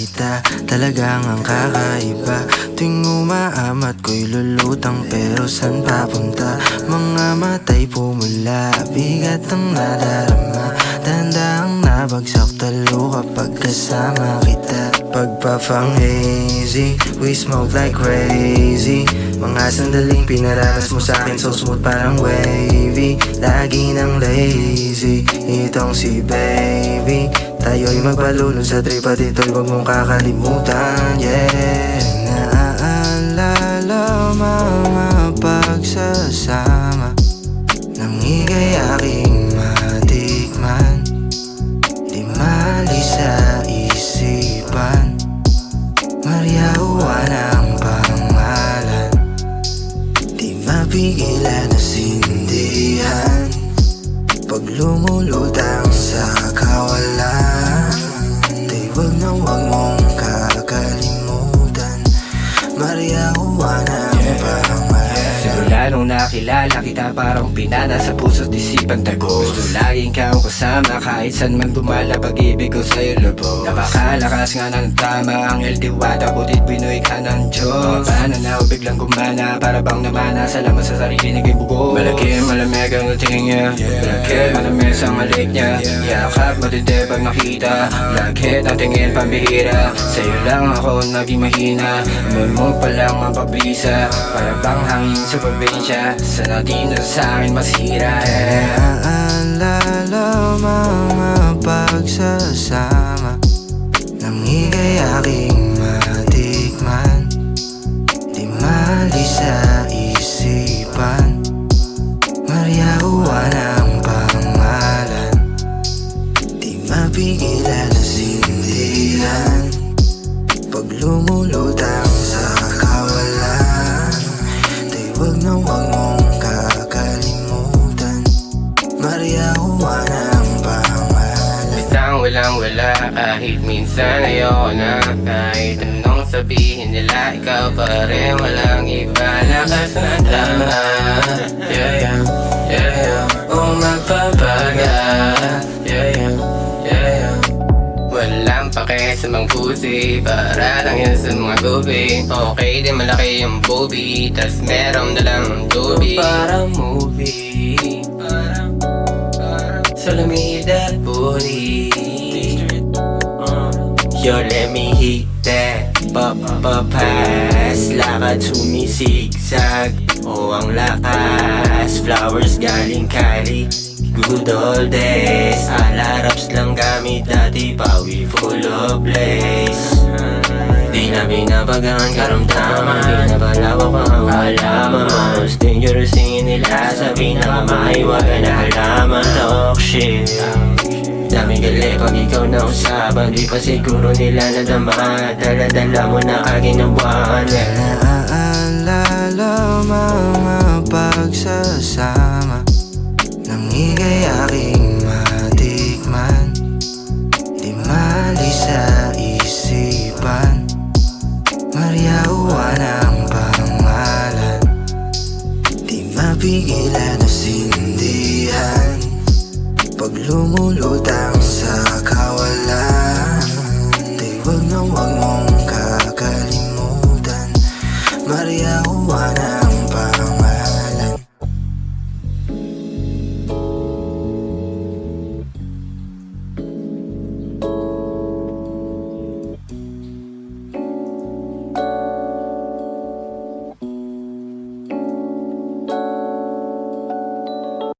kita, talagang ang kakaiba. Tuwing umaamat ko'y lulutang, pero san papunta? Mga matay pumula, bigat ang nadarama. Tandang nabagsak talo kapag kasama kita. Pagpafang hazy, we smoke like crazy. Mga sandaling pinaranas mo sa'kin, so smooth parang wavy. Lagi nang lazy, itong si baby. Tayo'y magbalulong sa trip at ito'y wag mong kakalimutan, yeah. Naaalala mga pagsasama, nang ika'y aking matikman. Di mali sa isipan, Mariawan ang pangalan. Di mapigilan na sindihan, pag lumulutang sa kawalan. Di wag na wag mong kakalimutan, Mariawan ang pangalan. Simula nung nakilala kita, parang pinana sa puso't isipan tagos. Gusto laging kang kasama kahit saan man gumala, pag-ibig ko sa'yo lubog. Napakalakas nga ng tama, ang diwata, butit Pinoy ka ng Diyos. Paano na ako biglang gumana, para bang namana, salamat sa sarili naging bugo. Malaki, malamig ang tingin niya, malaki, malamis ang malik niya. Yakap, matindi pag nakita, lagkit ang tingin pambihira. Sa'yo lang ako naging mahina, amoy mo palang mapabisa. Para bang hangin sa probinsya, sana di na sa'kin masira. Naaalala mga pagsasama, nang ika'y aking matikman. Di mali sa isipan, Mariawan ang pangalan. Di mapigilan na sindihan, pag lumulutang sa kawalan. Di wag na wag mong kakalimutan, Mariawan ang pangalan. Isang walang-wala, kahit minsan ayoko na. Kahit anong sabihin nila, ikaw pa rin, walang iba. Lakas na tama, yeah, yeah, yeah, yeah. Kung magpapaga, yeah, yeah, yeah, yeah. Walang pake sa mga pusi, para lang yan sa mga gobi. Okay din malaki yung boobie, tas meron na lang doobie. Parang movie, parang Salamid at booty. Yo, let me hit that pass. Lakad sumisigzag, oh ang lakas. Flowers galing Cali, good old days. Alaraps lang gamit dati, pawi full of blaze. Di na binabagaan karamdaman, di na balawak ang halaman. Most dangerous tingin nila sa pinakamaiwagan na halaman. Talk shit, daming gali pag ikaw na usapan. Di pa siguro nila nadama, dala-dala mo na aking nabuhan. Naaalala mga pagsasama, nang ika'y aking matikman. Di mali sa isipan, Mariawan ang pangalan. Di mapigilan na sindihan, pag lumulutang sa kawalan. Di wag na wag mong kakalimutan, Mariawan ang